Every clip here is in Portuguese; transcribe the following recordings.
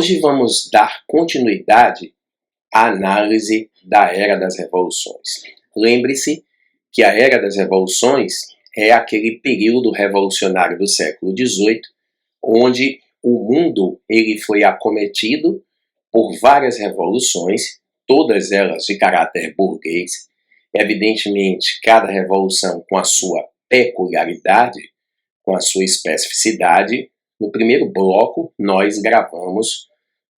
Hoje vamos dar continuidade à análise da Era das Revoluções. Lembre-se que a Era das Revoluções é aquele período revolucionário do século XVIII, onde o mundo ele foi acometido por várias revoluções, todas elas de caráter burguês. Evidentemente, cada revolução com a sua peculiaridade, com a sua especificidade. No primeiro bloco, nós gravamos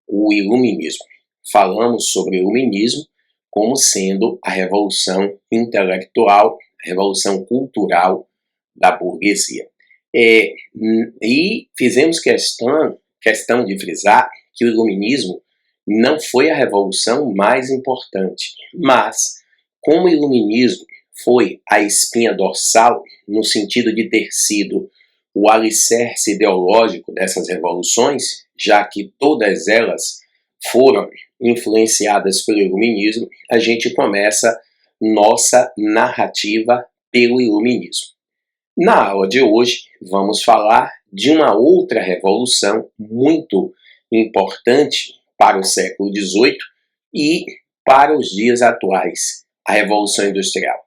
o Iluminismo. Falamos sobre o Iluminismo como sendo a revolução intelectual, a revolução cultural da burguesia. E fizemos questão de frisar que o Iluminismo não foi a revolução mais importante, mas como o Iluminismo foi a espinha dorsal, no sentido de ter sido o alicerce ideológico dessas revoluções, já que todas elas foram influenciadas pelo Iluminismo, a gente começa nossa narrativa pelo Iluminismo. Na aula de hoje, vamos falar de uma outra revolução muito importante para o século XVIII e para os dias atuais, a Revolução Industrial.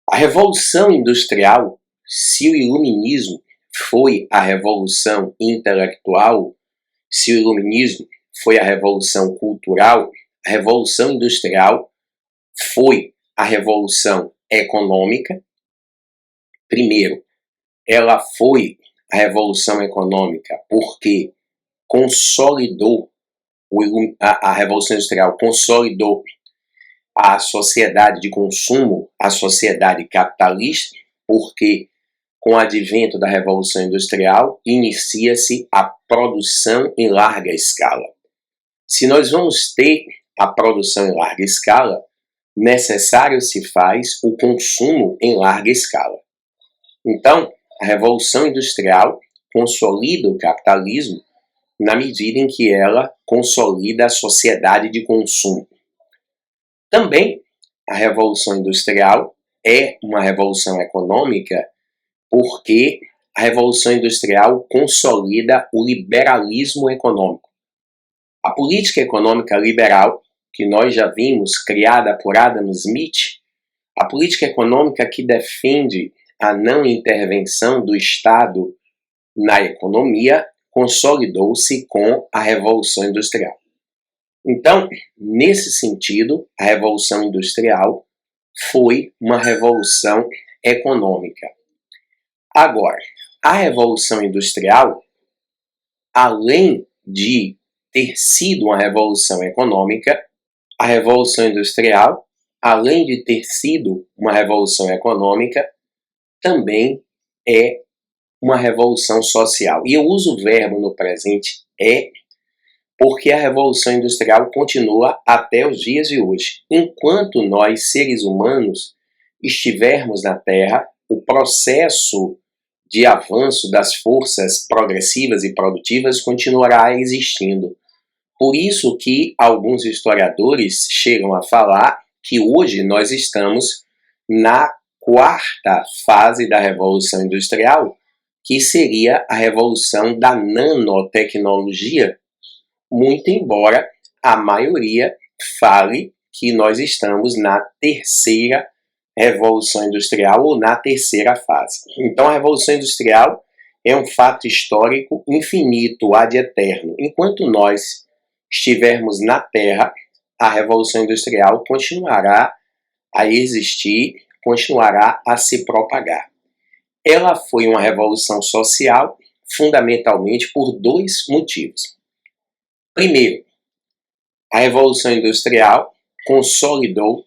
A Revolução Industrial, se o Iluminismo foi a revolução intelectual, se o Iluminismo foi a revolução cultural, a Revolução Industrial foi a revolução econômica. Primeiro, ela foi a revolução econômica porque consolidou, a Revolução Industrial consolidou a sociedade de consumo, a sociedade capitalista, porque com o advento da Revolução Industrial inicia-se a produção em larga escala. Se nós vamos ter a produção em larga escala, necessário se faz o consumo em larga escala. Então, a Revolução Industrial consolida o capitalismo na medida em que ela consolida a sociedade de consumo. Também, a Revolução Industrial é uma revolução econômica porque a Revolução Industrial consolida o liberalismo econômico. A política econômica liberal, que nós já vimos, criada por Adam Smith, a política econômica que defende a não intervenção do Estado na economia, consolidou-se com a Revolução Industrial. Então, nesse sentido, a Revolução Industrial foi uma revolução econômica. Agora, a Revolução Industrial, além de ter sido uma revolução econômica, a Revolução Industrial, além de ter sido uma revolução econômica, também é uma revolução social. E eu uso o verbo no presente porque a Revolução Industrial continua até os dias de hoje. Enquanto nós, seres humanos, estivermos na Terra, o processo de avanço das forças progressivas e produtivas continuará existindo. Por isso que alguns historiadores chegam a falar que hoje nós estamos na quarta fase da Revolução Industrial, que seria a revolução da nanotecnologia, muito embora a maioria fale que nós estamos na terceira Revolução Industrial ou na terceira fase. Então a Revolução Industrial é um fato histórico infinito, ad eterno. Enquanto nós estivermos na Terra, a Revolução Industrial continuará a existir, continuará a se propagar. Ela foi uma revolução social fundamentalmente por dois motivos. Primeiro, a Revolução Industrial consolidou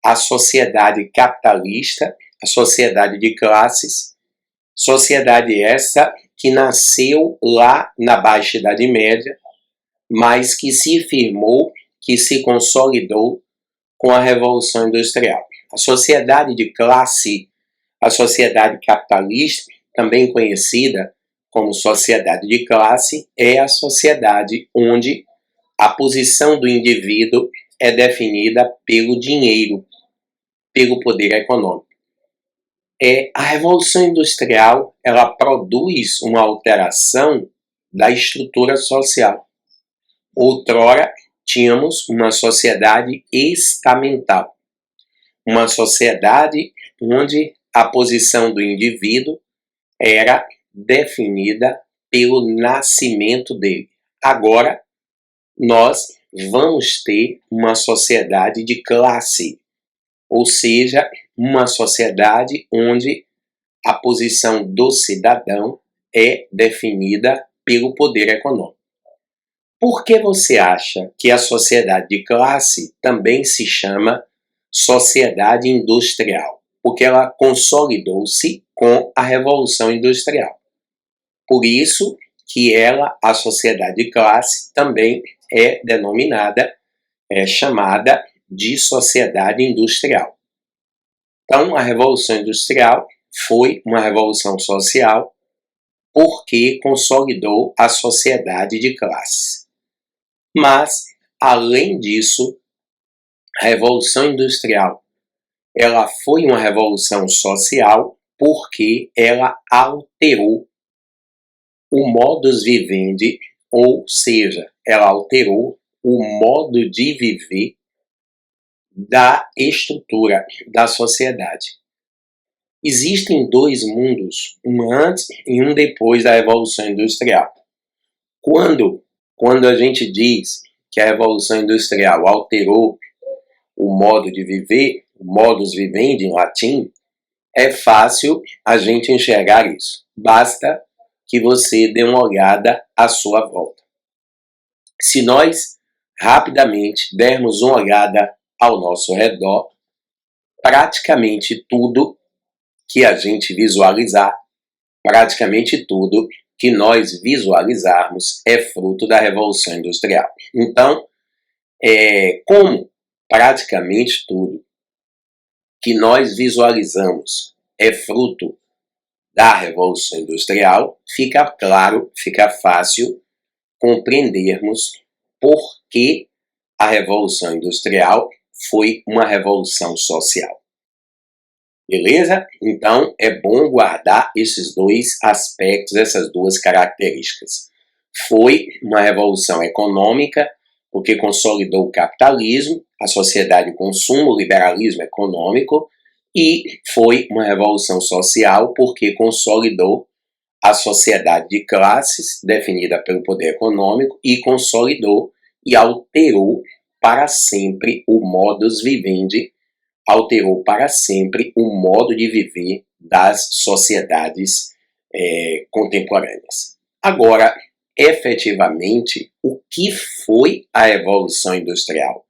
a sociedade capitalista, a sociedade de classes, sociedade essa que nasceu lá na Baixa Idade Média, mas que se firmou, que se consolidou com a Revolução Industrial. A sociedade de classe, a sociedade capitalista, também conhecida como sociedade de classe, é a sociedade onde a posição do indivíduo é definida pelo dinheiro, pelo poder econômico. A Revolução Industrial ela produz uma alteração da estrutura social. Outrora, tínhamos uma sociedade estamental, uma sociedade onde a posição do indivíduo era definida pelo nascimento dele. Agora, nós vamos ter uma sociedade de classe, ou seja, uma sociedade onde a posição do cidadão é definida pelo poder econômico. Por que você acha que a sociedade de classe também se chama sociedade industrial? Porque ela consolidou-se com a Revolução Industrial. Por isso que a sociedade de classe, também é denominada, chamada de sociedade industrial. Então, a Revolução Industrial foi uma revolução social porque consolidou a sociedade de classes. Mas, além disso, a Revolução Industrial ela foi uma revolução social porque ela alterou o modus vivendi, ou seja, ela alterou o modo de viver da estrutura da sociedade. Existem dois mundos, um antes e um depois da Revolução Industrial. Quando a gente diz que a Revolução Industrial alterou o modo de viver, o modus vivendi em latim, é fácil a gente enxergar isso. Basta que você dê uma olhada à sua volta. Se nós rapidamente dermos uma olhada ao nosso redor, praticamente tudo que a gente visualizar, praticamente tudo que nós visualizarmos é fruto da Revolução Industrial. Então, como praticamente tudo que nós visualizamos é fruto da Revolução Industrial, fica claro, fica fácil compreendermos por que a Revolução Industrial foi uma revolução social. Beleza? Então, é bom guardar esses dois aspectos, essas duas características. Foi uma revolução econômica, porque consolidou o capitalismo, a sociedade de consumo, o liberalismo econômico, e foi uma revolução social, porque consolidou a sociedade de classes, definida pelo poder econômico, e consolidou e alterou para sempre o modus vivendi, alterou para sempre o modo de viver das sociedades contemporâneas. Agora, efetivamente, o que foi a Revolução Industrial?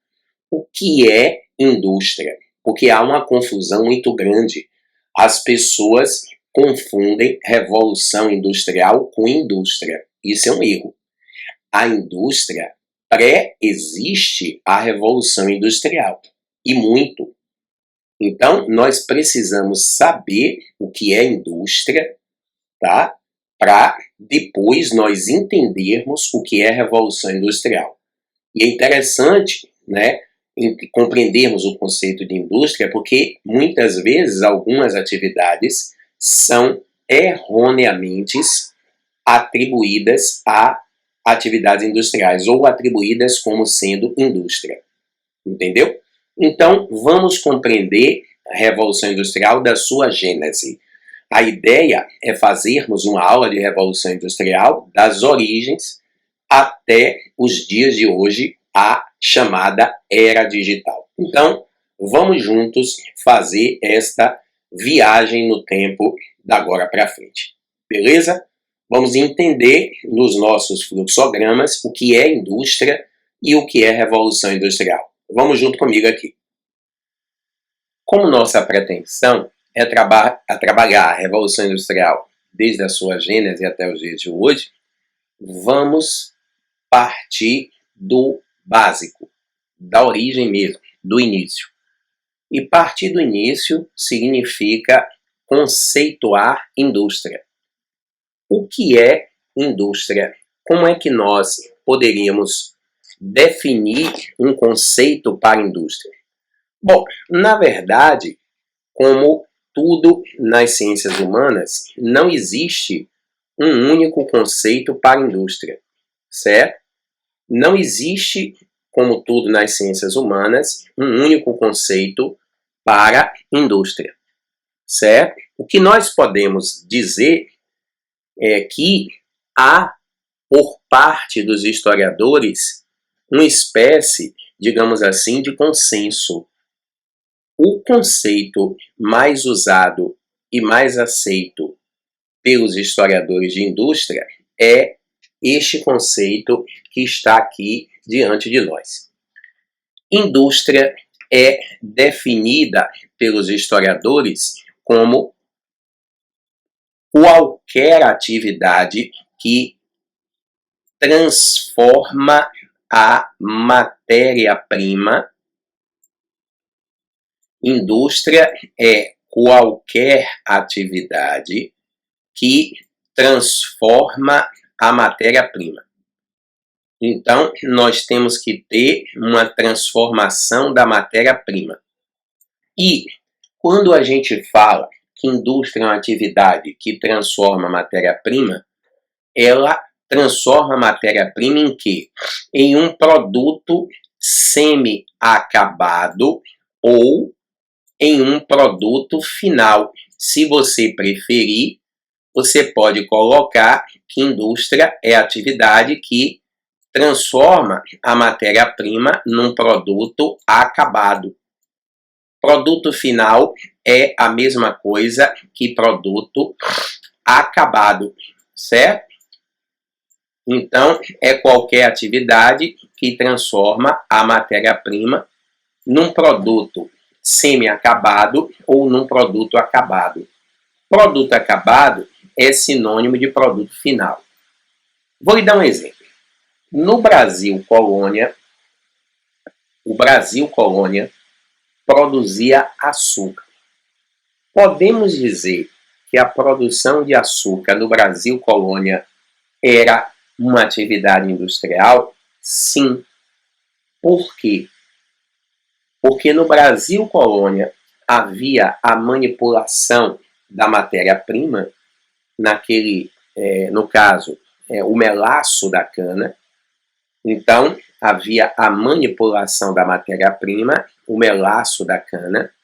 O que é indústria? Porque há uma confusão muito grande. As pessoas confundem revolução industrial com indústria. Isso é um erro. A indústria pré-existe a revolução industrial. E muito. Então, nós precisamos saber o que é indústria, tá? Para depois nós entendermos o que é revolução industrial. E é interessante, né, compreendermos o conceito de indústria, porque muitas vezes algumas atividades são erroneamente atribuídas a atividades industriais ou atribuídas como sendo indústria. Entendeu? Então, vamos compreender a Revolução Industrial da sua gênese. A ideia é fazermos uma aula de Revolução Industrial das origens até os dias de hoje, a chamada Era Digital. Então, vamos juntos fazer esta viagem no tempo da agora para frente. Beleza? Vamos entender nos nossos fluxogramas o que é indústria e o que é Revolução Industrial. Vamos junto comigo aqui. Como nossa pretensão é trabalhar a Revolução Industrial desde a sua gênese até os dias de hoje, vamos partir do básico, da origem mesmo, do início. E partir do início significa conceituar indústria. O que é indústria? Como é que nós poderíamos definir um conceito para indústria? Bom, na verdade, como tudo nas ciências humanas, não existe um único conceito para indústria, certo? Não existe, como tudo nas ciências humanas, um único conceito para indústria, certo? O que nós podemos dizer é que há, por parte dos historiadores, uma espécie, digamos assim, de consenso. O conceito mais usado e mais aceito pelos historiadores de indústria é este conceito que está aqui diante de nós. Indústria é definida pelos historiadores como qualquer atividade que transforma a matéria-prima. Indústria é qualquer atividade que transforma a matéria-prima. Então, nós temos que ter uma transformação da matéria-prima. E quando a gente fala que indústria é uma atividade que transforma a matéria-prima, ela transforma a matéria-prima em quê? Em um produto semi-acabado ou em um produto final. Se você preferir, você pode colocar que indústria é a atividade que transforma a matéria-prima num produto acabado. Produto final é a mesma coisa que produto acabado, certo? Então, é qualquer atividade que transforma a matéria-prima num produto semi-acabado ou num produto acabado. Produto acabado é sinônimo de produto final. Vou lhe dar um exemplo. No Brasil colônia, o Brasil colônia produzia açúcar. Podemos dizer que a produção de açúcar no Brasil colônia era uma atividade industrial? Sim. Por quê? Porque no Brasil colônia havia a manipulação da matéria-prima, no caso, o melaço da cana. Então, havia a manipulação da matéria-prima, o melaço da cana,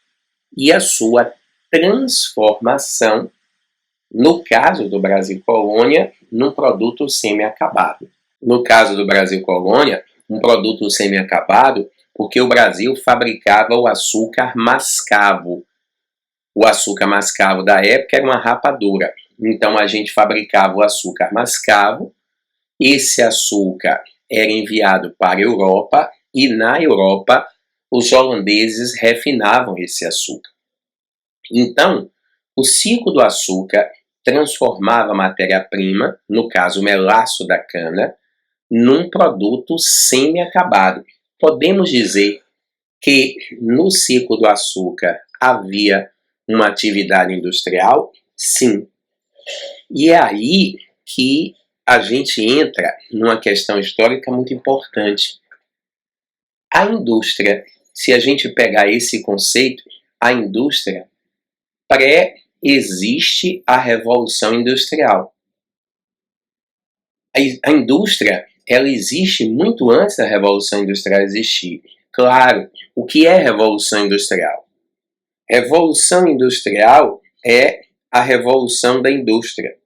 e a sua transformação, no caso do Brasil colônia, num produto semi-acabado. No caso do Brasil colônia, um produto semi-acabado, porque o Brasil fabricava o açúcar mascavo. O açúcar mascavo da época era uma rapadura. Então a gente fabricava o açúcar mascavo, esse açúcar era enviado para a Europa e na Europa os holandeses refinavam esse açúcar. Então, o ciclo do açúcar transformava a matéria-prima, no caso o melaço da cana, num produto semi-acabado. Podemos dizer que no ciclo do açúcar havia uma atividade industrial? Sim. E é aí que a gente entra numa questão histórica muito importante. A indústria, se a gente pegar esse conceito, a indústria pré-existe a Revolução Industrial. A indústria, ela existe muito antes da Revolução Industrial existir. Claro, o que é Revolução Industrial? Revolução Industrial é a revolução da indústria.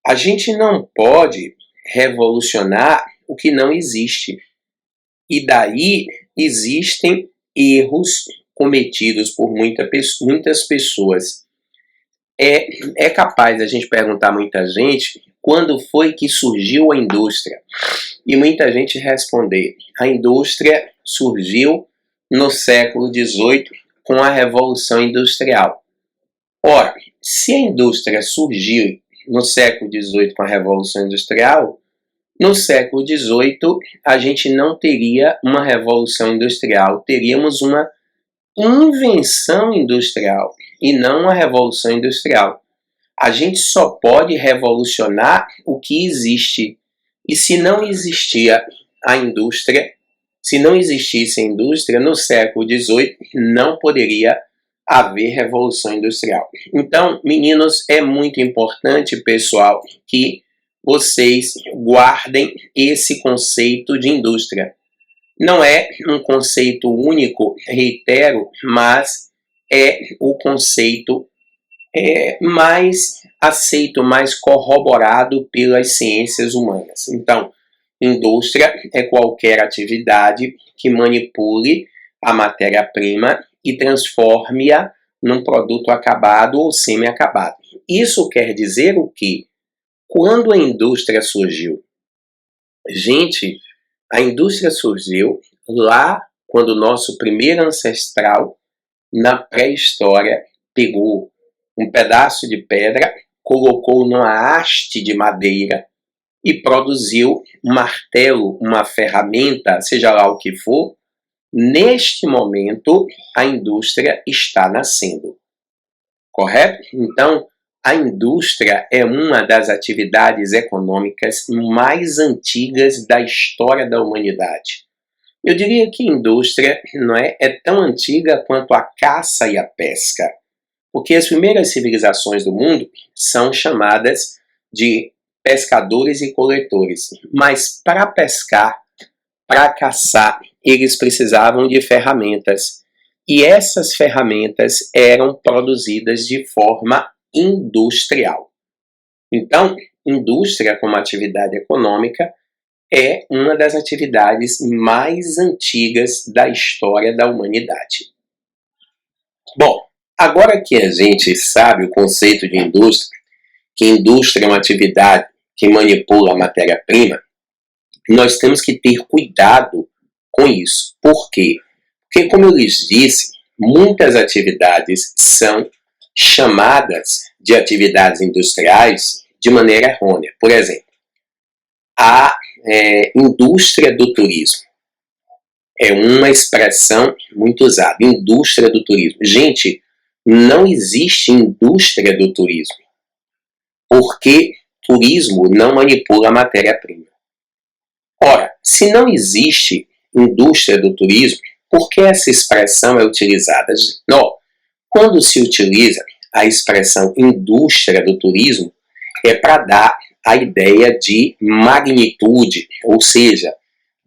A gente não pode revolucionar o que não existe. E daí existem erros cometidos por muitas pessoas. É capaz a gente perguntar a muita gente quando foi que surgiu a indústria. E muita gente responder, a indústria surgiu no século XVIII com a Revolução Industrial. Ora, se a indústria surgiu no século XVIII com a Revolução Industrial, no século XVIII a gente não teria uma revolução industrial, teríamos uma invenção industrial e não uma revolução industrial. A gente só pode revolucionar o que existe. E se não existia a indústria, se não existisse a indústria, no século XVIII não poderia haver revolução industrial. Então, meninos, é muito importante, pessoal, que vocês guardem esse conceito de indústria. Não é um conceito único, reitero, mas é o conceito mais aceito, mais corroborado pelas ciências humanas. Então, indústria é qualquer atividade que manipule a matéria-prima e transforme-a num produto acabado ou semi-acabado. Isso quer dizer o quê? Quando a indústria surgiu? Gente, a indústria surgiu lá quando o nosso primeiro ancestral, na pré-história, pegou um pedaço de pedra, colocou numa haste de madeira e produziu um martelo, uma ferramenta, seja lá o que for. Neste momento, a indústria está nascendo, correto? Então, a indústria é uma das atividades econômicas mais antigas da história da humanidade. Eu diria que a indústria é tão antiga quanto a caça e a pesca, porque as primeiras civilizações do mundo são chamadas de pescadores e coletores. Mas para pescar, para caçar, eles precisavam de ferramentas. E essas ferramentas eram produzidas de forma industrial. Então, indústria como atividade econômica é uma das atividades mais antigas da história da humanidade. Bom, agora que a gente sabe o conceito de indústria, que indústria é uma atividade que manipula a matéria-prima, nós temos que ter cuidado com isso. Por quê? Porque, como eu lhes disse, muitas atividades são chamadas de atividades industriais de maneira errônea. Por exemplo, a indústria do turismo é uma expressão muito usada. Indústria do turismo. Gente, não existe indústria do turismo, porque turismo não manipula a matéria-prima. Ora, se não existe indústria do turismo, por que essa expressão é utilizada? Não, quando se utiliza a expressão indústria do turismo, é para dar a ideia de magnitude, ou seja,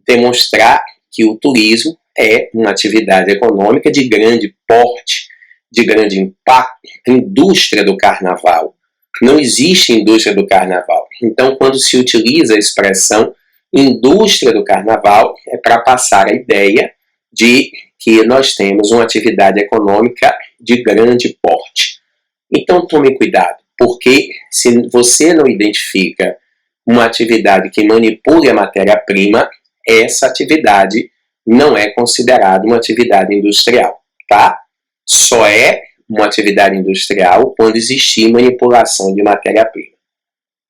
demonstrar que o turismo é uma atividade econômica de grande porte, de grande impacto. Indústria do carnaval. Não existe indústria do carnaval. Então, quando se utiliza a expressão indústria do carnaval, é para passar a ideia de que nós temos uma atividade econômica de grande porte. Então, tome cuidado, porque se você não identifica uma atividade que manipule a matéria-prima, essa atividade não é considerada uma atividade industrial, tá? Só é uma atividade industrial quando existir manipulação de matéria-prima.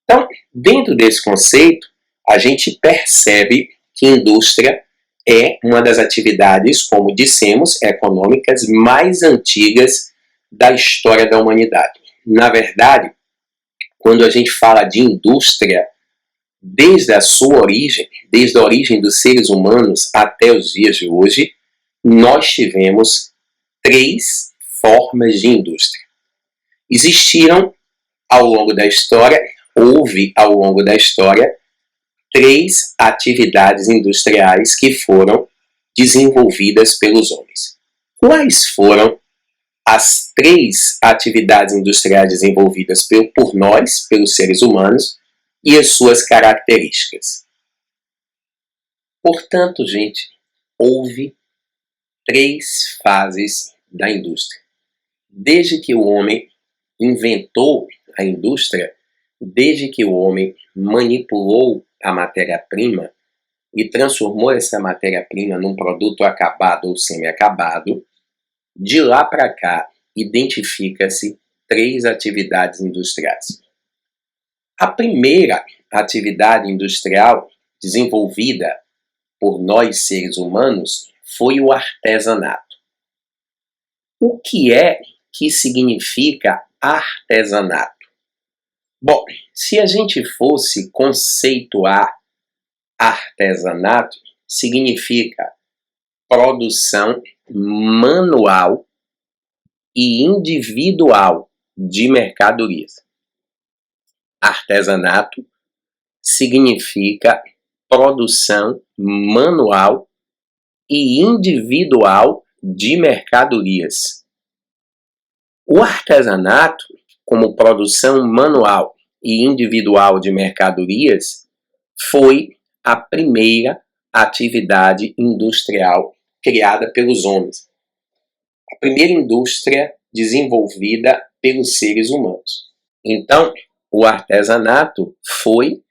Então, dentro desse conceito, a gente percebe que indústria é uma das atividades, como dissemos, econômicas mais antigas da história da humanidade. Na verdade, quando a gente fala de indústria, desde a sua origem, desde a origem dos seres humanos até os dias de hoje, nós tivemos 3 formas de indústria. Existiram ao longo da história, houve ao longo da história, 3 atividades industriais que foram desenvolvidas pelos homens. Quais foram as 3 atividades industriais desenvolvidas por nós, pelos seres humanos, e as suas características? Portanto, gente, houve 3 fases da indústria. Desde que o homem inventou a indústria, desde que o homem manipulou a matéria-prima e transformou essa matéria-prima num produto acabado ou semi-acabado, de lá para cá identifica-se 3 atividades industriais. A primeira atividade industrial desenvolvida por nós seres humanos foi o artesanato. O que é que significa artesanato? Bom, se a gente fosse conceituar artesanato, significa produção manual e individual de mercadorias. Artesanato significa produção manual e individual de mercadorias. O artesanato, como produção manual e individual de mercadorias, foi a primeira atividade industrial criada pelos homens. A primeira indústria desenvolvida pelos seres humanos. Então, o artesanato foi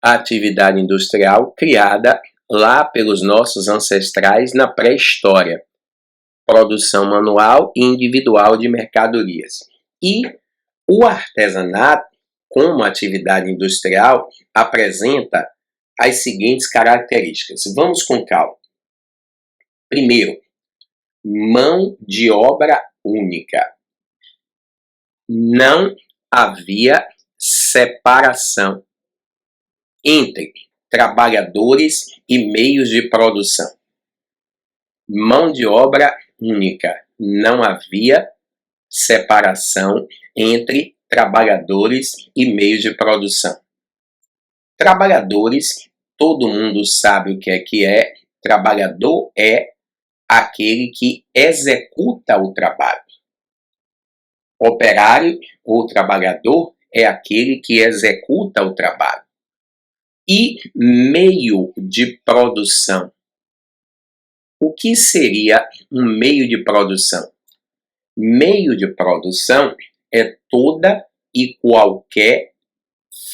a atividade industrial criada lá pelos nossos ancestrais na pré-história. Produção manual e individual de mercadorias. E o artesanato, como atividade industrial, apresenta as seguintes características. Vamos com calma. Primeiro, mão de obra única. Não havia separação entre trabalhadores e meios de produção. Mão de obra única. Não havia separação entre trabalhadores e meios de produção. Trabalhadores, todo mundo sabe o que é. Trabalhador é aquele que executa o trabalho. Operário ou trabalhador é aquele que executa o trabalho. E meio de produção. O que seria um meio de produção? Meio de produção é toda e qualquer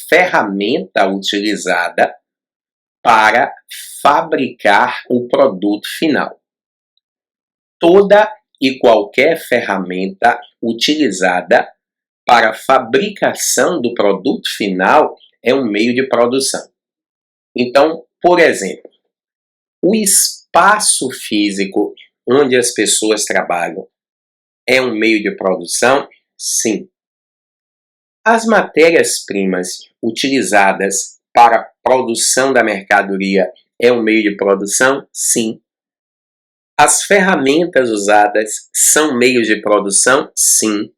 ferramenta utilizada para fabricar o produto final. Toda e qualquer ferramenta utilizada para a fabricação do produto final é um meio de produção. Então, por exemplo, o espaço físico onde as pessoas trabalham é um meio de produção? Sim. As matérias-primas utilizadas para a produção da mercadoria é um meio de produção? Sim. As ferramentas usadas são meios de produção? Sim.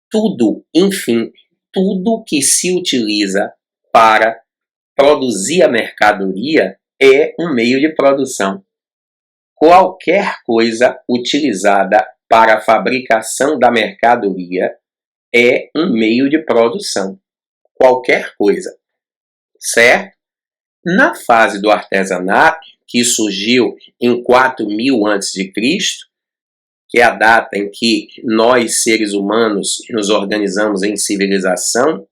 Tudo, enfim, tudo que se utiliza para produzir a mercadoria é um meio de produção. Qualquer coisa utilizada para a fabricação da mercadoria é um meio de produção. Qualquer coisa. Certo? Na fase do artesanato, que surgiu em 4000 a.C., que é a data em que nós, seres humanos, nos organizamos em civilização,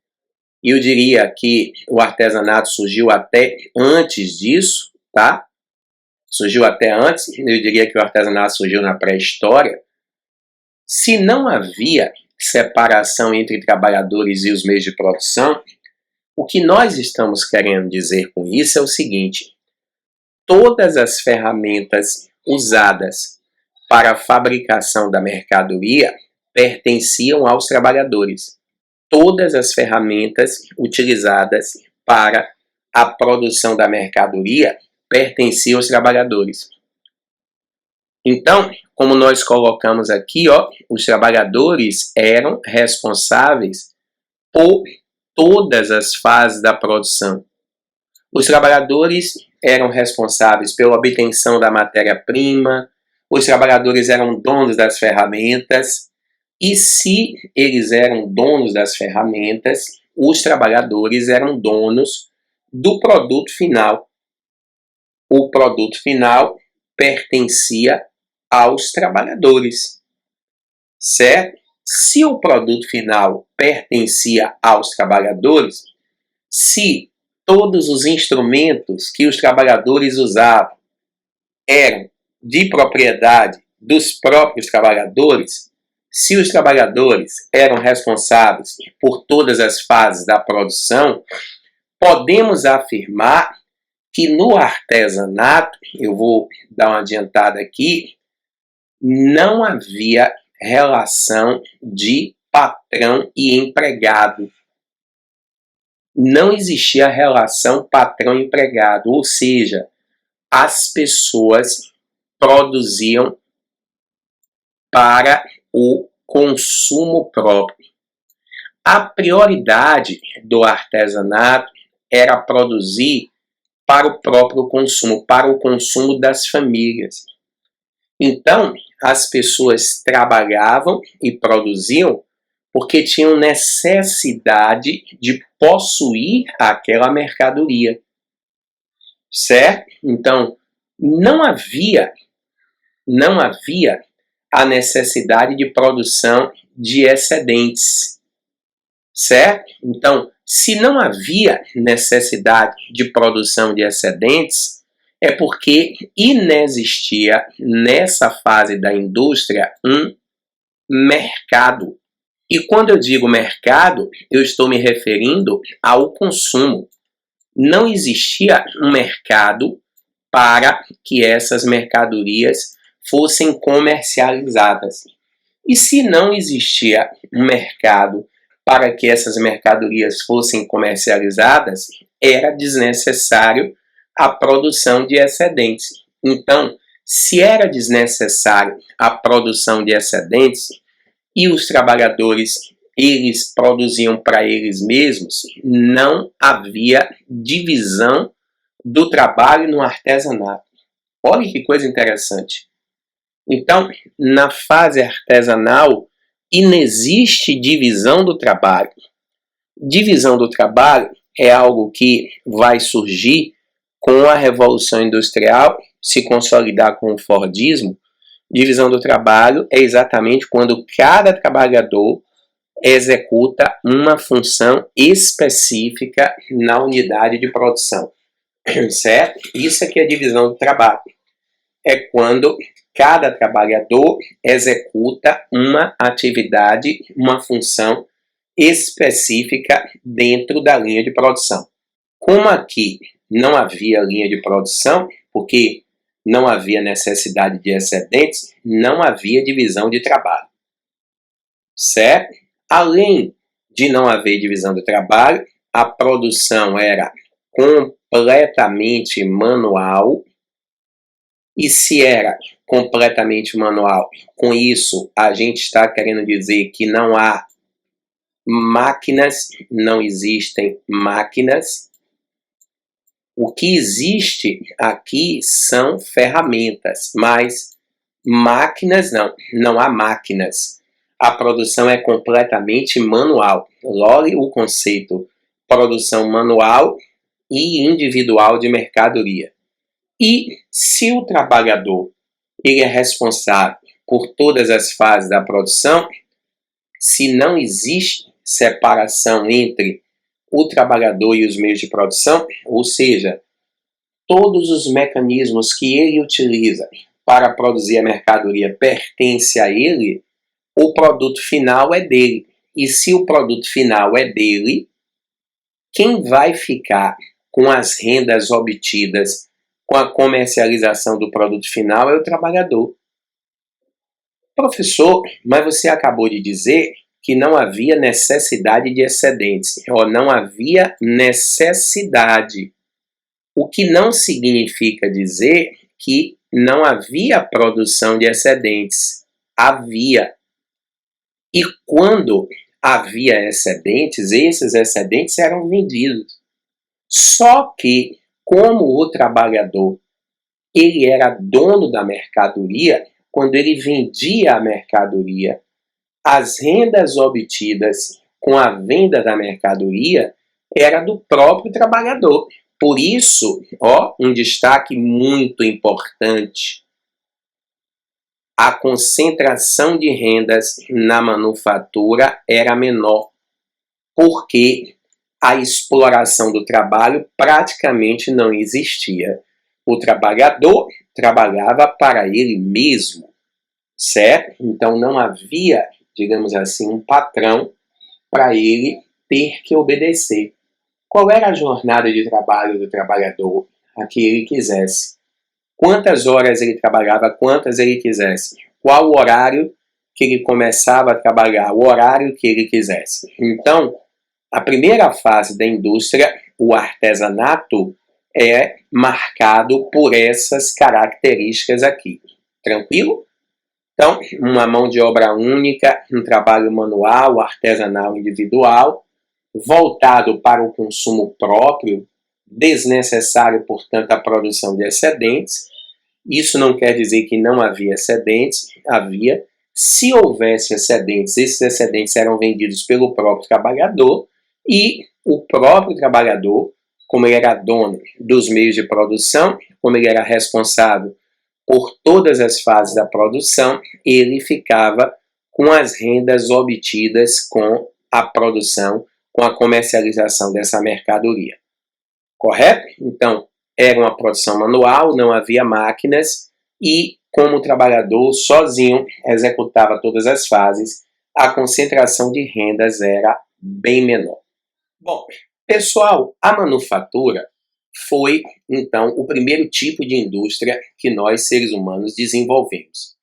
e eu diria que o artesanato surgiu até antes disso, tá? Surgiu até antes, eu diria que o artesanato surgiu na pré-história. Se não havia separação entre trabalhadores e os meios de produção, o que nós estamos querendo dizer com isso é o seguinte: todas as ferramentas usadas para a fabricação da mercadoria pertenciam aos trabalhadores. Todas as ferramentas utilizadas para a produção da mercadoria pertenciam aos trabalhadores. Então, como nós colocamos aqui, os trabalhadores eram responsáveis por todas as fases da produção. Os trabalhadores eram responsáveis pela obtenção da matéria-prima, os trabalhadores eram donos das ferramentas, e se eles eram donos das ferramentas, os trabalhadores eram donos do produto final. O produto final pertencia aos trabalhadores, certo? Se o produto final pertencia aos trabalhadores, se todos os instrumentos que os trabalhadores usavam eram de propriedade dos próprios trabalhadores, se os trabalhadores eram responsáveis por todas as fases da produção, podemos afirmar que no artesanato, eu vou dar uma adiantada aqui, não havia relação de patrão e empregado. Não existia relação patrão-empregado, ou seja, as pessoas produziam para o consumo próprio. A prioridade do artesanato era produzir para o próprio consumo, para o consumo das famílias. Então, as pessoas trabalhavam e produziam porque tinham necessidade de possuir aquela mercadoria, certo? Então, não havia a necessidade de produção de excedentes, certo? Então, se não havia necessidade de produção de excedentes, é porque inexistia nessa fase da indústria um mercado. E quando eu digo mercado, eu estou me referindo ao consumo. Não existia um mercado para que essas mercadorias fossem comercializadas. E se não existia um mercado para que essas mercadorias fossem comercializadas, era desnecessário a produção de excedentes. Então, se era desnecessário a produção de excedentes e os trabalhadores eles produziam para eles mesmos, não havia divisão do trabalho no artesanato. Olha que coisa interessante. Então, na fase artesanal, inexiste divisão do trabalho. Divisão do trabalho é algo que vai surgir com a Revolução Industrial, se consolidar com o Fordismo. Divisão do trabalho é exatamente quando cada trabalhador executa uma função específica na unidade de produção, certo? Isso aqui é a divisão do trabalho. É quando cada trabalhador executa uma atividade, uma função específica dentro da linha de produção. Como aqui não havia linha de produção, porque não havia necessidade de excedentes, não havia divisão de trabalho, certo? Além de não haver divisão do trabalho, a produção era completamente manual. E se era completamente manual, com isso a gente está querendo dizer que não há máquinas, não existem máquinas. O que existe aqui são ferramentas, mas máquinas não há máquinas. A produção é completamente manual. Logo, o conceito produção manual e individual de mercadoria. E se o trabalhador ele é responsável por todas as fases da produção, se não existe separação entre o trabalhador e os meios de produção, ou seja, todos os mecanismos que ele utiliza para produzir a mercadoria pertencem a ele, o produto final é dele. E se o produto final é dele, quem vai ficar com as rendas obtidas com a comercialização do produto final é o trabalhador. Professor, mas você acabou de dizer que não havia necessidade de excedentes. Não havia necessidade. O que não significa dizer que não havia produção de excedentes. Havia. E quando havia excedentes, esses excedentes eram vendidos. Só que, como o trabalhador ele era dono da mercadoria, quando ele vendia a mercadoria, as rendas obtidas com a venda da mercadoria era do próprio trabalhador. Por isso, um destaque muito importante, a concentração de rendas na manufatura era menor, porque a exploração do trabalho praticamente não existia. O trabalhador trabalhava para ele mesmo, certo? Então não havia, digamos assim, um patrão para ele ter que obedecer. Qual era a jornada de trabalho do trabalhador? A que ele quisesse. Quantas horas ele trabalhava, quantas ele quisesse. Qual o horário que ele começava a trabalhar, o horário que ele quisesse. Então, a primeira fase da indústria, o artesanato, é marcado por essas características aqui. Tranquilo? Então, uma mão de obra única, um trabalho manual, artesanal individual, voltado para o consumo próprio, desnecessário, portanto, a produção de excedentes. Isso não quer dizer que não havia excedentes, havia. Se houvesse excedentes, esses excedentes eram vendidos pelo próprio trabalhador e o próprio trabalhador, como ele era dono dos meios de produção, como ele era responsável por todas as fases da produção, ele ficava com as rendas obtidas com a produção, com a comercialização dessa mercadoria. Correto? Então, era uma produção manual, não havia máquinas e, como o trabalhador sozinho executava todas as fases, a concentração de rendas era bem menor. Bom, pessoal, a manufatura foi, então, o primeiro tipo de indústria que nós, seres humanos, desenvolvemos.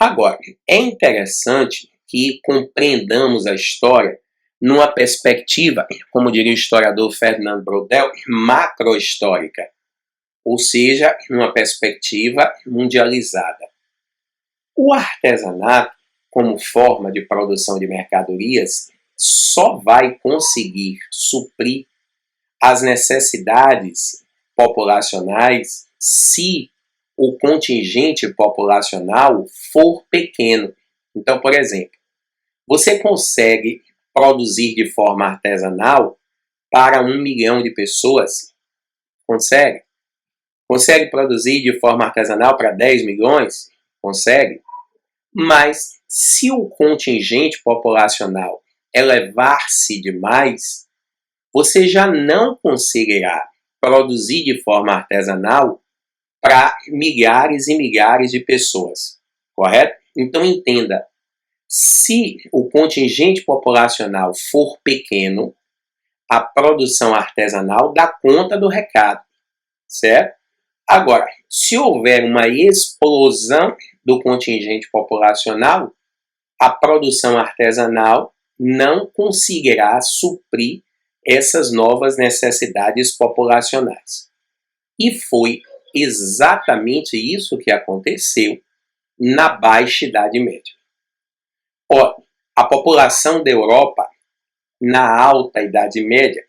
Agora, é interessante que compreendamos a história numa perspectiva, como diria o historiador Fernand Braudel, macrohistórica, ou seja, numa perspectiva mundializada. O artesanato, como forma de produção de mercadorias, só vai conseguir suprir as necessidades populacionais se o contingente populacional for pequeno. Então, por exemplo, você consegue produzir de forma artesanal para 1 milhão de pessoas? Consegue? Consegue produzir de forma artesanal para 10 milhões? Consegue. Mas se o contingente populacional elevar-se demais, você já não conseguirá produzir de forma artesanal para milhares e milhares de pessoas. Correto? Então entenda, se o contingente populacional for pequeno, a produção artesanal dá conta do recado, certo? Agora, se houver uma explosão do contingente populacional, a produção artesanal não conseguirá suprir essas novas necessidades populacionais. E foi exatamente isso que aconteceu na Baixa Idade Média. A população da Europa, na Alta Idade Média,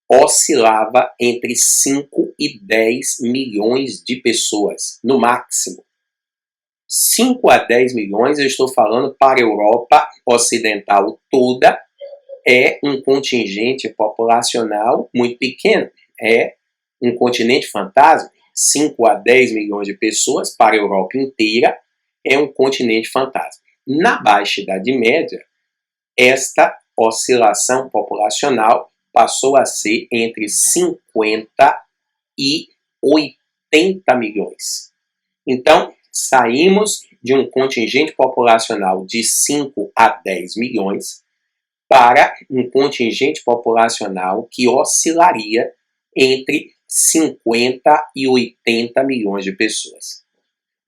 oscilava entre 5 e 10 milhões de pessoas, no máximo. 5 a 10 milhões, eu estou falando para a Europa Ocidental toda, é um contingente populacional muito pequeno. É um continente fantasma. 5 a 10 milhões de pessoas para a Europa inteira é um continente fantasma. Na Baixa Idade Média, esta oscilação populacional passou a ser entre 50 e 80 milhões. Então, saímos de um contingente populacional de 5 a 10 milhões para um contingente populacional que oscilaria entre 50 e 80 milhões de pessoas.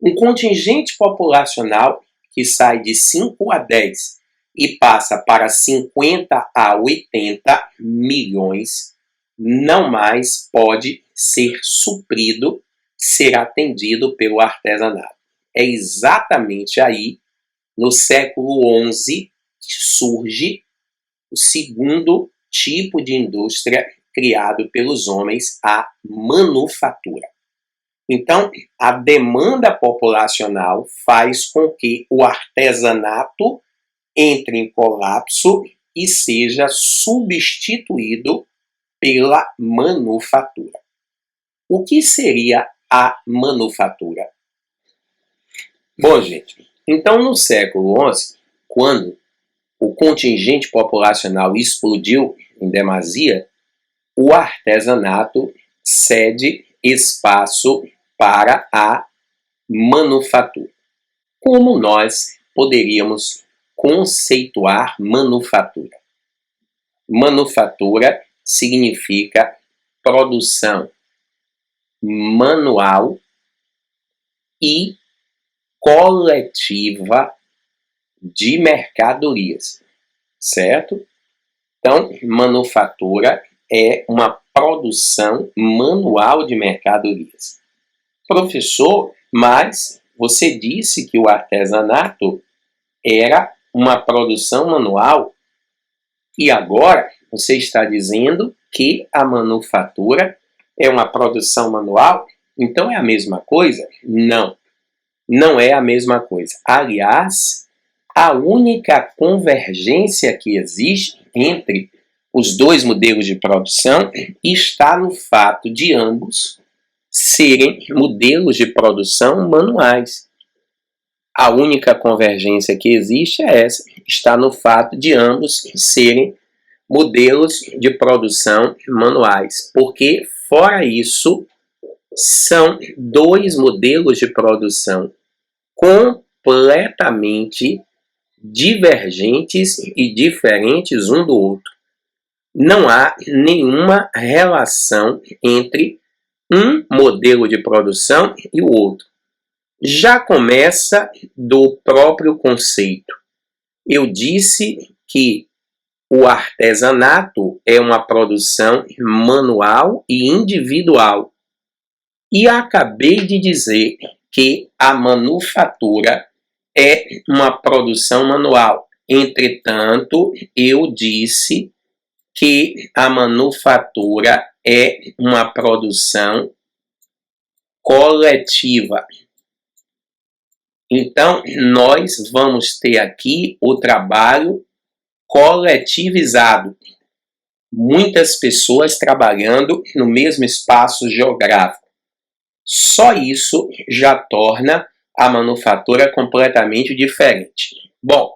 Um contingente populacional que sai de 5 a 10 e passa para 50 a 80 milhões não mais pode ser suprido, ser atendido pelo artesanato. É exatamente aí, no século XI, que surge o segundo tipo de indústria criado pelos homens, a manufatura. Então, a demanda populacional faz com que o artesanato entre em colapso e seja substituído pela manufatura. O que seria a manufatura? Bom, gente, então no século XI, quando o contingente populacional explodiu em demasia, o artesanato cede espaço para a manufatura. Como nós poderíamos conceituar manufatura? Manufatura significa produção manual e coletiva de mercadorias, certo? Então, manufatura é uma produção manual de mercadorias. Professor, mas você disse que o artesanato era uma produção manual e agora Você está dizendo que a manufatura é uma produção manual? Então é a mesma coisa? Não, não é a mesma coisa. Aliás, a única convergência que existe entre os dois modelos de produção está no fato de ambos serem modelos de produção manuais. A única convergência que existe é essa, está no fato de ambos serem modelos de produção manuais, porque, fora isso, são dois modelos de produção completamente divergentes e diferentes um do outro. Não há nenhuma relação entre um modelo de produção e o outro. Já começa do próprio conceito. Eu disse que o artesanato é uma produção manual e individual. E acabei de dizer que a manufatura é uma produção manual. Entretanto, eu disse que a manufatura é uma produção coletiva. Então, nós vamos ter aqui o trabalho coletivizado. Muitas pessoas trabalhando no mesmo espaço geográfico. Só isso já torna a manufatura completamente diferente. Bom,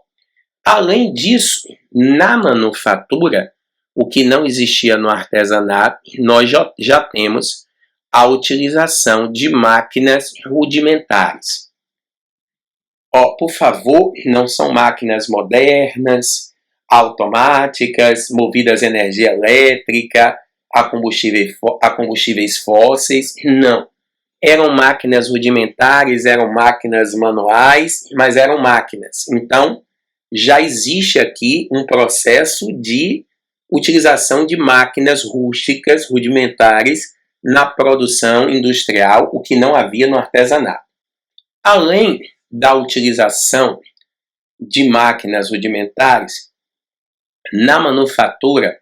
além disso, na manufatura, o que não existia no artesanato, nós já temos a utilização de máquinas rudimentares. Por favor, não são máquinas modernas, automáticas, movidas a energia elétrica, a combustíveis fósseis, não. Eram máquinas rudimentares, eram máquinas manuais, mas eram máquinas. Então, já existe aqui um processo de utilização de máquinas rústicas, rudimentares, na produção industrial, o que não havia no artesanato. Além da utilização de máquinas rudimentares, na manufatura,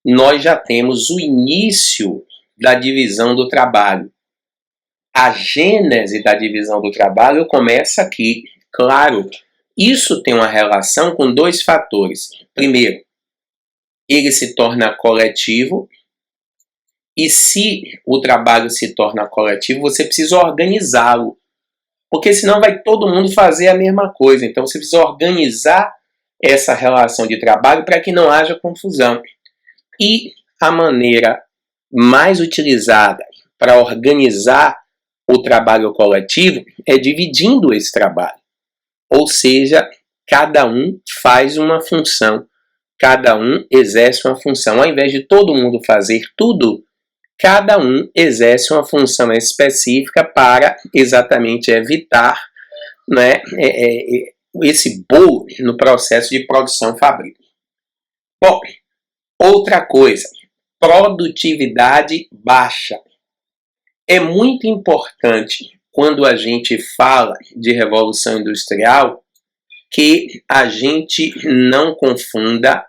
nós já temos o início da divisão do trabalho. A gênese da divisão do trabalho começa aqui. Claro, isso tem uma relação com dois fatores. Primeiro, ele se torna coletivo, e se o trabalho se torna coletivo, você precisa organizá-lo, porque senão vai todo mundo fazer a mesma coisa. Então você precisa organizar essa relação de trabalho para que não haja confusão. E a maneira mais utilizada para organizar o trabalho coletivo é dividindo esse trabalho. Ou seja, cada um faz uma função, cada um exerce uma função. Ao invés de todo mundo fazer tudo, cada um exerce uma função específica para exatamente evitar, né, esse bolo no processo de produção fabril. Bom, outra coisa, produtividade baixa. É muito importante, quando a gente fala de revolução industrial, que a gente não confunda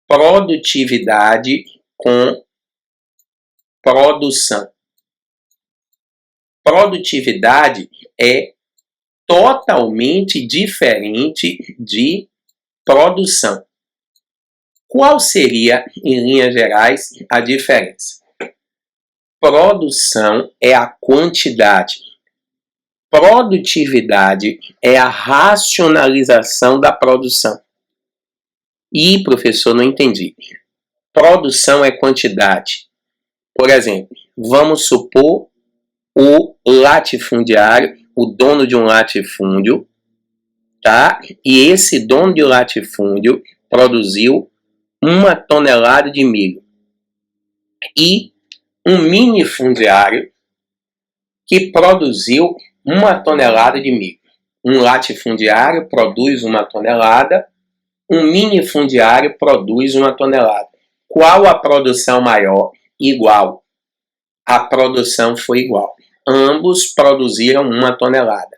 produtividade com produção. Produtividade é totalmente diferente de produção. Qual seria, em linhas gerais, a diferença? Produção é a quantidade. Produtividade é a racionalização da produção. E, professor, não entendi. Produção é quantidade. Por exemplo, vamos supor o latifundiário, o dono de um latifúndio, tá? E esse dono de latifúndio produziu 1 tonelada de milho. E um minifundiário que produziu 1 tonelada de milho. Um latifundiário produz 1 tonelada, um minifundiário produz 1 tonelada. Qual a produção maior? Igual. A produção foi igual. Ambos produziram 1 tonelada.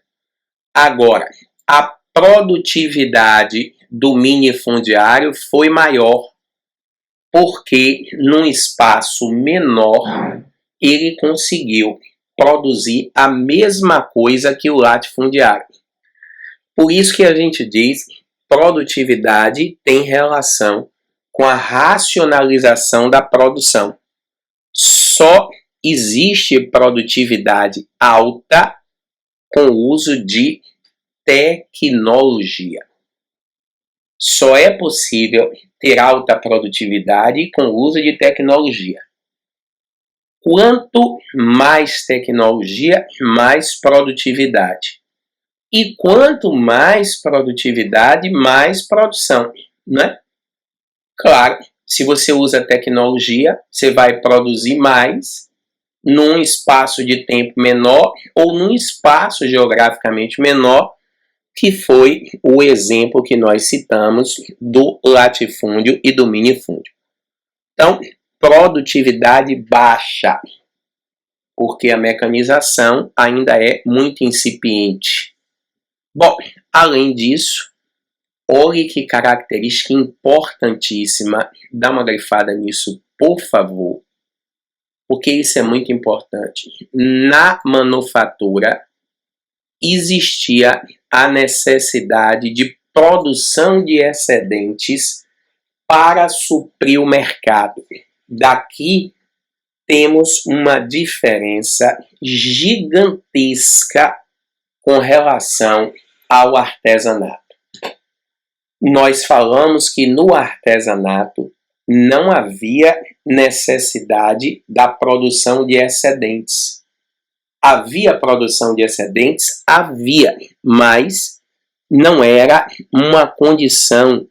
Agora, a produtividade do minifundiário foi maior, porque num espaço menor ele conseguiu produzir a mesma coisa que o latifundiário. Por isso que a gente diz que produtividade tem relação com a racionalização da produção. Só existe produtividade alta com o uso de tecnologia. Só é possível ter alta produtividade com o uso de tecnologia. Quanto mais tecnologia, mais produtividade. E quanto mais produtividade, mais produção, né? Claro, se você usa tecnologia, você vai produzir mais num espaço de tempo menor ou num espaço geograficamente menor, que foi o exemplo que nós citamos do latifúndio e do minifúndio. Então, produtividade baixa, porque a mecanização ainda é muito incipiente. Bom, além disso, olhe que característica importantíssima, dá uma grifada nisso, por favor, porque isso é muito importante. Na manufatura, existia a necessidade de produção de excedentes para suprir o mercado. Daqui temos uma diferença gigantesca com relação ao artesanato. Nós falamos que no artesanato não havia necessidade da produção de excedentes. Havia produção de excedentes? Havia, mas não era uma condição.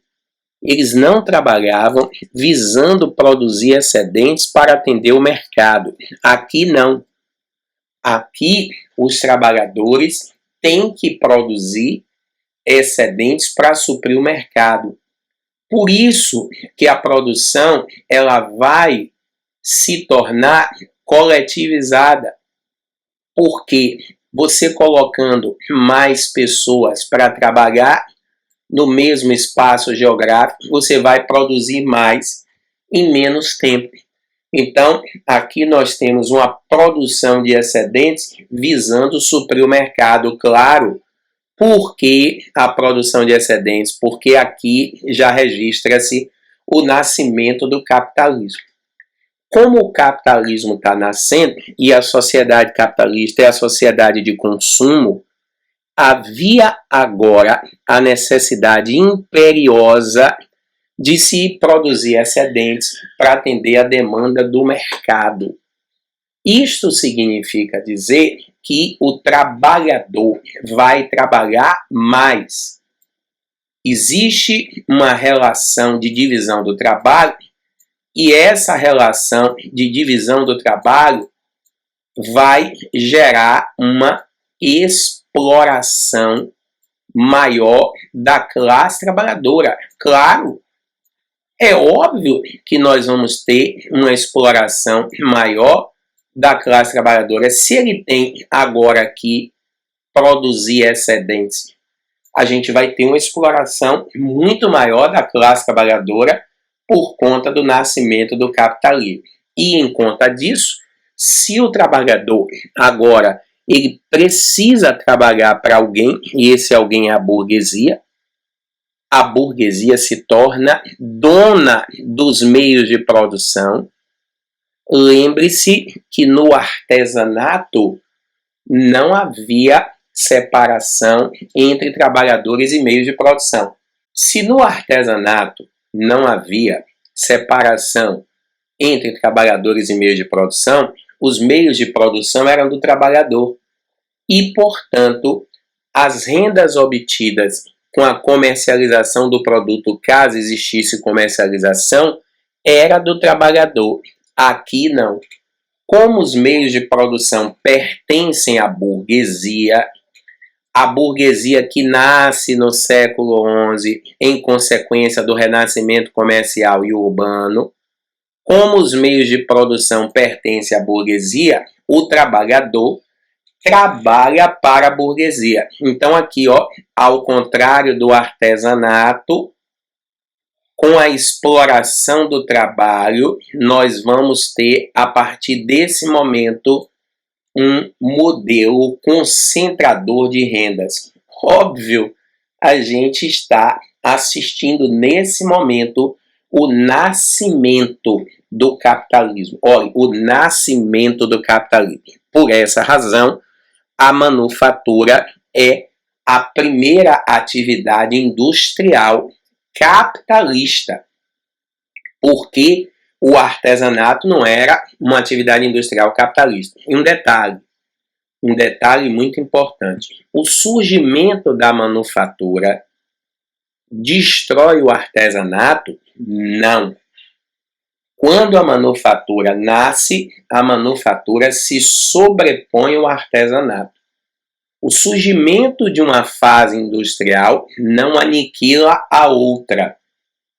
Eles não trabalhavam visando produzir excedentes para atender o mercado. Aqui não. Aqui os trabalhadores têm que produzir excedentes para suprir o mercado. Por isso que a produção ela vai se tornar coletivizada. Porque você colocando mais pessoas para trabalhar no mesmo espaço geográfico, você vai produzir mais em menos tempo. Então, aqui nós temos uma produção de excedentes visando suprir o mercado, claro. Por que a produção de excedentes? Porque aqui já registra-se o nascimento do capitalismo. Como o capitalismo está nascendo e a sociedade capitalista é a sociedade de consumo, havia agora a necessidade imperiosa de se produzir excedentes para atender a demanda do mercado. Isto significa dizer que o trabalhador vai trabalhar mais. Existe uma relação de divisão do trabalho e essa relação de divisão do trabalho vai gerar uma exploração maior da classe trabalhadora. Claro, é óbvio que nós vamos ter uma exploração maior da classe trabalhadora. Se ele tem agora que produzir excedentes, a gente vai ter uma exploração muito maior da classe trabalhadora por conta do nascimento do capitalismo. E em conta disso, se o trabalhador agora ele precisa trabalhar para alguém, e esse alguém é a burguesia se torna dona dos meios de produção. Lembre-se que no artesanato não havia separação entre trabalhadores e meios de produção. Se no artesanato não havia separação entre trabalhadores e meios de produção, os meios de produção eram do trabalhador. E, portanto, as rendas obtidas com a comercialização do produto, caso existisse comercialização, era do trabalhador. Aqui não. Como os meios de produção pertencem à burguesia, a burguesia que nasce no século XI em consequência do renascimento comercial e urbano, como os meios de produção pertencem à burguesia, o trabalhador trabalha para a burguesia. Então aqui, ó, ao contrário do artesanato, com a exploração do trabalho, nós vamos ter, a partir desse momento, um modelo concentrador de rendas. Óbvio, a gente está assistindo nesse momento o nascimento do capitalismo. Olha, o nascimento do capitalismo. Por essa razão, a manufatura é a primeira atividade industrial capitalista, porque o artesanato não era uma atividade industrial capitalista. E um detalhe muito importante: o surgimento da manufatura destrói o artesanato? Não. Quando a manufatura nasce, a manufatura se sobrepõe ao artesanato. O surgimento de uma fase industrial não aniquila a outra.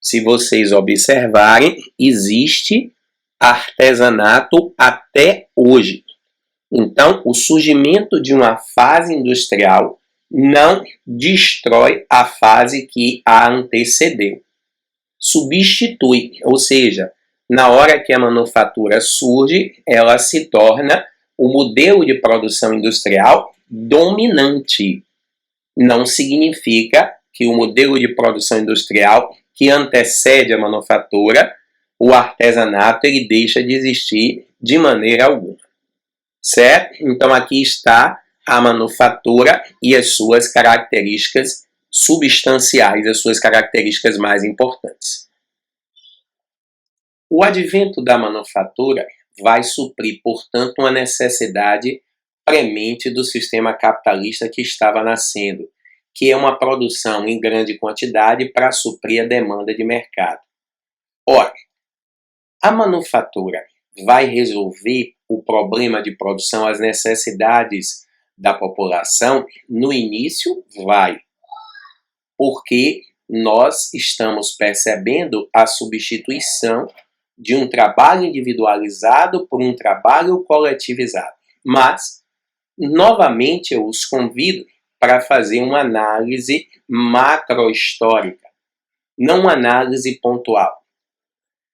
Se vocês observarem, existe artesanato até hoje. Então, o surgimento de uma fase industrial não destrói a fase que a antecedeu. Substitui, ou seja, na hora que a manufatura surge, ela se torna o modelo de produção industrial dominante. Não significa que o modelo de produção industrial que antecede a manufatura, o artesanato, ele deixa de existir de maneira alguma. Certo? Então aqui está a manufatura e as suas características substanciais, as suas características mais importantes. O advento da manufatura vai suprir, portanto, uma necessidade premente do sistema capitalista que estava nascendo, que é uma produção em grande quantidade para suprir a demanda de mercado. Ora, a manufatura vai resolver o problema de produção, as necessidades da população? No início, vai. Porque nós estamos percebendo a substituição de um trabalho individualizado por um trabalho coletivizado. Mas, novamente, eu os convido para fazer uma análise macrohistórica, não uma análise pontual.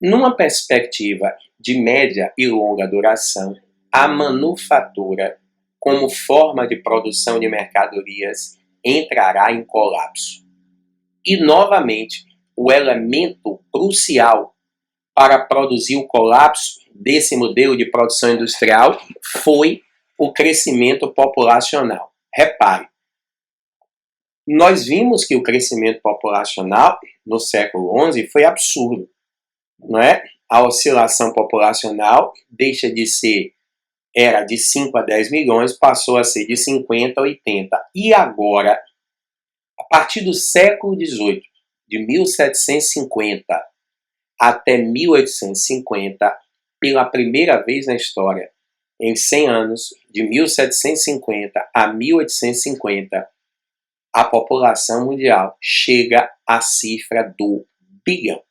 Numa perspectiva de média e longa duração, a manufatura, como forma de produção de mercadorias, entrará em colapso. E, novamente, o elemento crucial para produzir o colapso desse modelo de produção industrial foi o crescimento populacional. Repare, nós vimos que o crescimento populacional no século XI foi absurdo, não é? A oscilação populacional deixa de ser, era de 5 a 10 milhões, passou a ser de 50 a 80. E agora, a partir do século XVIII, de 1750 até 1850, pela primeira vez na história, em 100 anos, de 1750 a 1850, a população mundial chega à cifra do bilhão.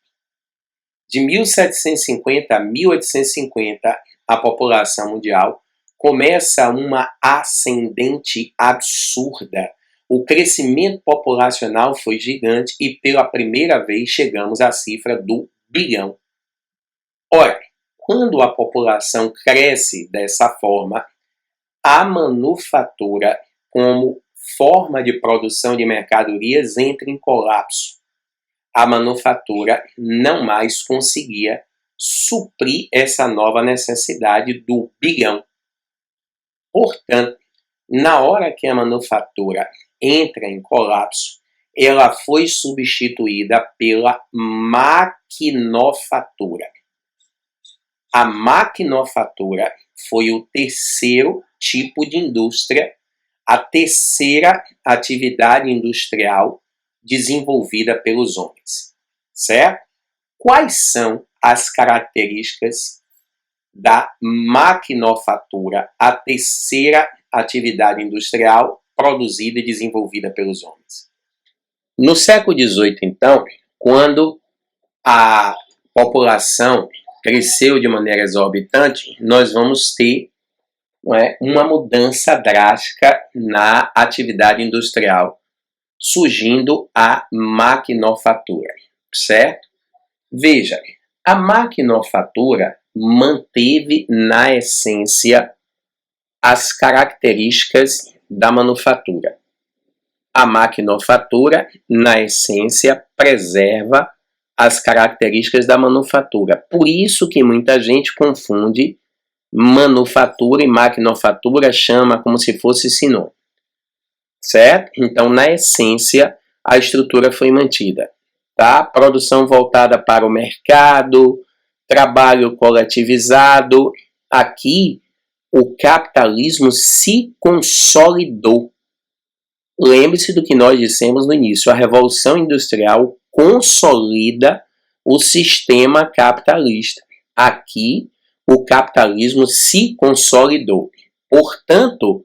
De 1750 a 1850, a população mundial começa uma ascendente absurda. O crescimento populacional foi gigante e pela primeira vez chegamos à cifra do bilhão. Ora, quando a população cresce dessa forma, a manufatura, como forma de produção de mercadorias, entra em colapso. A manufatura não mais conseguia suprir essa nova necessidade do bilhão. Portanto, na hora que a manufatura entra em colapso, ela foi substituída pela maquinofatura. A maquinofatura foi o terceiro tipo de indústria, a terceira atividade industrial desenvolvida pelos homens, certo? Quais são as características da maquinofatura, a terceira atividade industrial produzida e desenvolvida pelos homens? No século XVIII, então, quando a população cresceu de maneira exorbitante, nós vamos ter, não é, uma mudança drástica na atividade industrial, surgindo a maquinofatura, certo? Veja, a maquinofatura manteve na essência as características da manufatura. A maquinofatura, na essência, preserva as características da manufatura. Por isso que muita gente confunde manufatura e maquinofatura, chama como se fosse sinônimo. Certo? Então, na essência, a estrutura foi mantida. Tá? Produção voltada para o mercado, trabalho coletivizado. Aqui, o capitalismo se consolidou. Lembre-se do que nós dissemos no início, a Revolução Industrial consolida o sistema capitalista. Aqui, o capitalismo se consolidou. Portanto,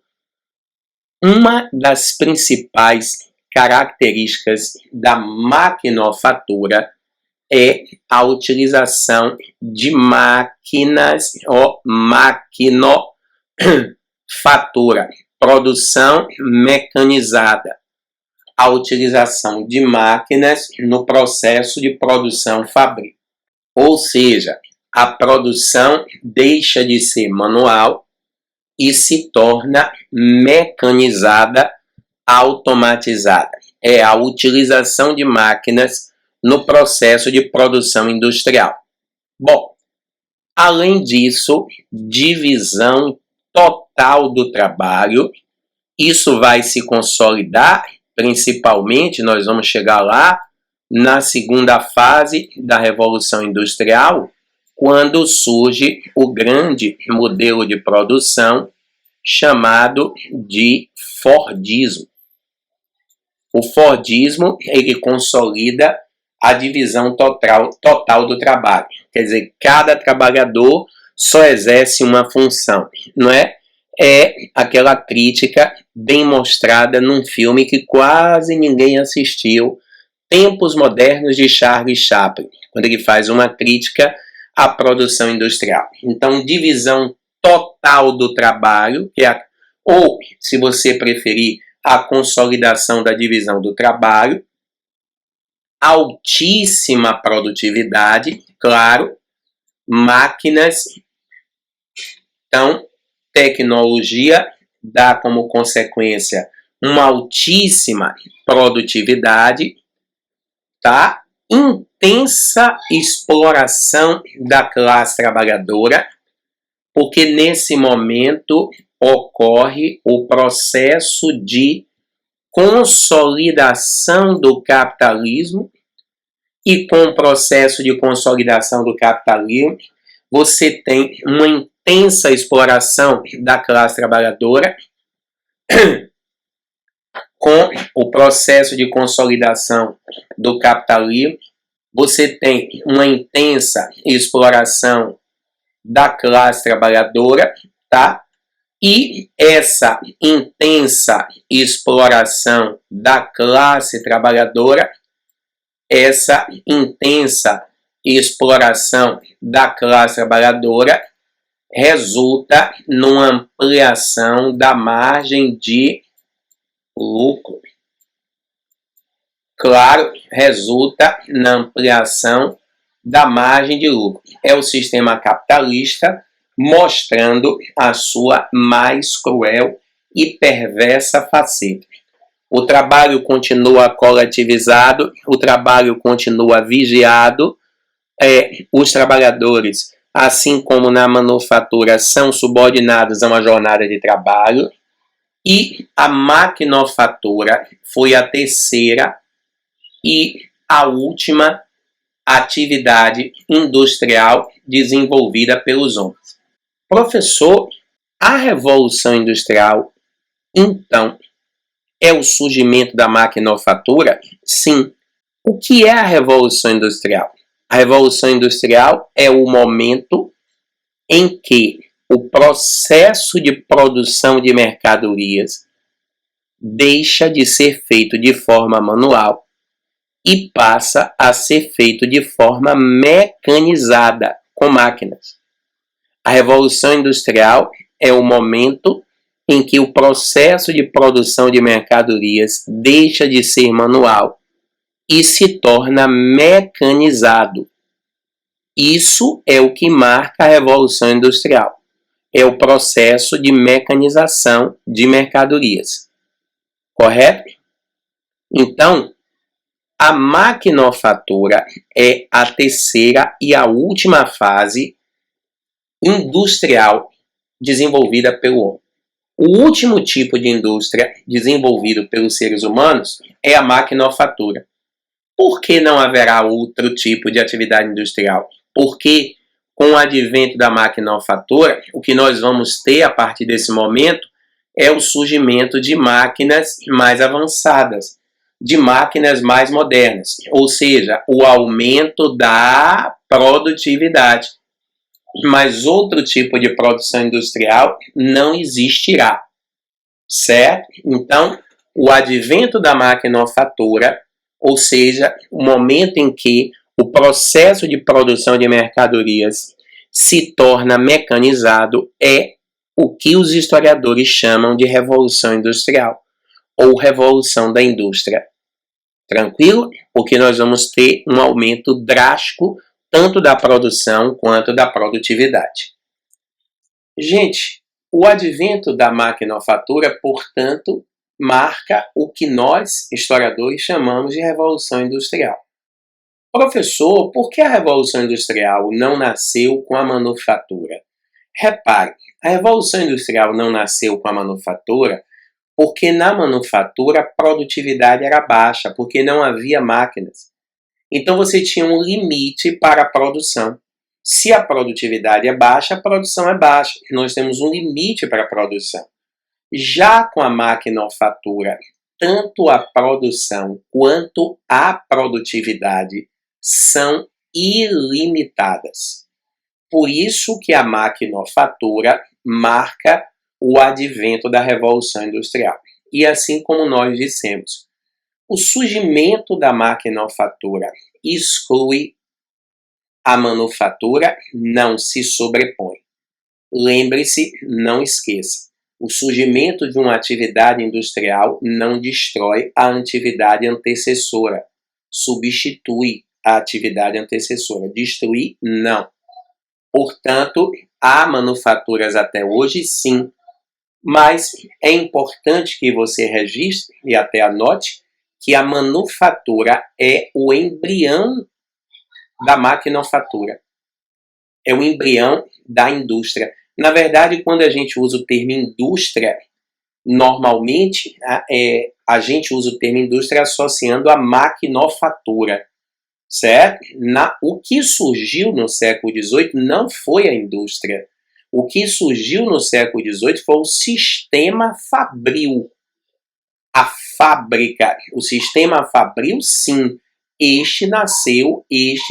uma das principais características da maquinofatura é a utilização de máquinas, maquinofatura, produção mecanizada, a utilização de máquinas no processo de produção fabril. Ou seja, a produção deixa de ser manual e se torna mecanizada, automatizada. É a utilização de máquinas no processo de produção industrial. Bom, além disso, divisão total do trabalho. Isso vai se consolidar, principalmente, nós vamos chegar lá, na segunda fase da Revolução Industrial, quando surge o grande modelo de produção chamado de Fordismo. O Fordismo, ele consolida a divisão total do trabalho. Quer dizer, cada trabalhador só exerce uma função, não é? É aquela crítica bem mostrada num filme que quase ninguém assistiu, Tempos Modernos, de Charlie Chaplin, quando ele faz uma crítica à produção industrial. Então, divisão total do trabalho, ou, se você preferir, a consolidação da divisão do trabalho, altíssima produtividade, claro, máquinas, então, tecnologia dá como consequência uma altíssima produtividade, tá? Intensa exploração da classe trabalhadora, porque nesse momento ocorre o processo de consolidação do capitalismo, e com o processo de consolidação do capitalismo, você tem uma intensa exploração da classe trabalhadora. Com o processo de consolidação do capitalismo, você tem uma intensa exploração da classe trabalhadora, tá? E essa intensa exploração da classe trabalhadora, essa intensa exploração da classe trabalhadora resulta numa ampliação da margem de lucro. Claro, resulta na ampliação da margem de lucro. É o sistema capitalista mostrando a sua mais cruel e perversa faceta. O trabalho continua coletivizado, o trabalho continua vigiado, os trabalhadores, assim como na manufatura, são subordinados a uma jornada de trabalho, e a maquinofatura foi a terceira e a última atividade industrial desenvolvida pelos homens. Professor, a Revolução Industrial, então, é o surgimento da maquinofatura? Sim. O que é a Revolução Industrial? A Revolução Industrial é o momento em que o processo de produção de mercadorias deixa de ser feito de forma manual e passa a ser feito de forma mecanizada, com máquinas. A Revolução Industrial é o momento em que o processo de produção de mercadorias deixa de ser manual e se torna mecanizado. Isso é o que marca a Revolução Industrial. É o processo de mecanização de mercadorias. Correto? Então, a maquinofatura é a terceira e a última fase industrial desenvolvida pelo homem. O último tipo de indústria desenvolvido pelos seres humanos é a maquinofatura. Por que não haverá outro tipo de atividade industrial? Porque com o advento da maquinofatura, o que nós vamos ter a partir desse momento é o surgimento de máquinas mais avançadas, de máquinas mais modernas, ou seja, o aumento da produtividade. Mas outro tipo de produção industrial não existirá, certo? Então, o advento da maquinofatura, ou seja, o momento em que o processo de produção de mercadorias se torna mecanizado, é o que os historiadores chamam de Revolução Industrial, ou Revolução da Indústria. Tranquilo? Porque nós vamos ter um aumento drástico tanto da produção quanto da produtividade. Gente, o advento da maquinofatura, portanto, marca o que nós, historiadores, chamamos de Revolução Industrial. Professor, por que a Revolução Industrial não nasceu com a manufatura? Repare, a Revolução Industrial não nasceu com a manufatura porque na manufatura a produtividade era baixa, porque não havia máquinas. Então você tinha um limite para a produção. Se a produtividade é baixa, a produção é baixa. Nós temos um limite para a produção. Já com a maquinofatura, tanto a produção quanto a produtividade são ilimitadas. Por isso que a maquinofatura marca o advento da Revolução Industrial. E assim como nós dissemos, o surgimento da maquinofatura exclui a manufatura, não se sobrepõe. Lembre-se, não esqueça, o surgimento de uma atividade industrial não destrói a atividade antecessora, substitui a atividade antecessora. Destruir, não. Portanto, há manufaturas até hoje, sim, mas é importante que você registre e até anote que a manufatura é o embrião da maquinofatura. É o embrião da indústria. Na verdade, quando a gente usa o termo indústria, normalmente a gente usa o termo indústria associando a maquinofatura, certo? O que surgiu no século XVIII não foi a indústria. O que surgiu no século XVIII foi o sistema fabril. A fábrica, o sistema fabril, sim, este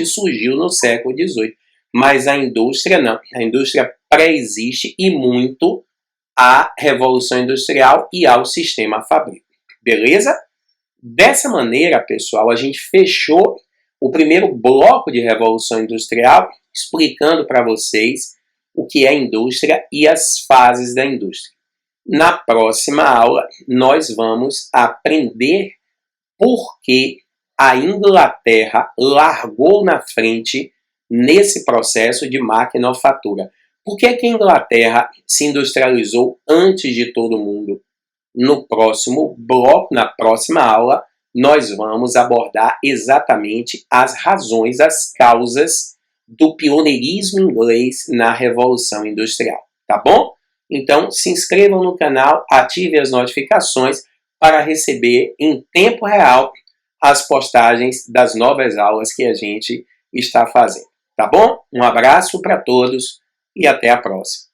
surgiu no século XVIII. Mas a indústria não. A indústria pré-existe e muito à Revolução Industrial e ao sistema fabril. Beleza? Dessa maneira, pessoal, a gente fechou o primeiro bloco de Revolução Industrial, explicando para vocês o que é indústria e as fases da indústria. Na próxima aula, nós vamos aprender por que a Inglaterra largou na frente nesse processo de maquinofatura. Por que a Inglaterra se industrializou antes de todo mundo? No próximo bloco, na próxima aula, nós vamos abordar exatamente as razões, as causas do pioneirismo inglês na Revolução Industrial, tá bom? Então, se inscrevam no canal, ativem as notificações para receber em tempo real as postagens das novas aulas que a gente está fazendo, tá bom? Um abraço para todos e até a próxima.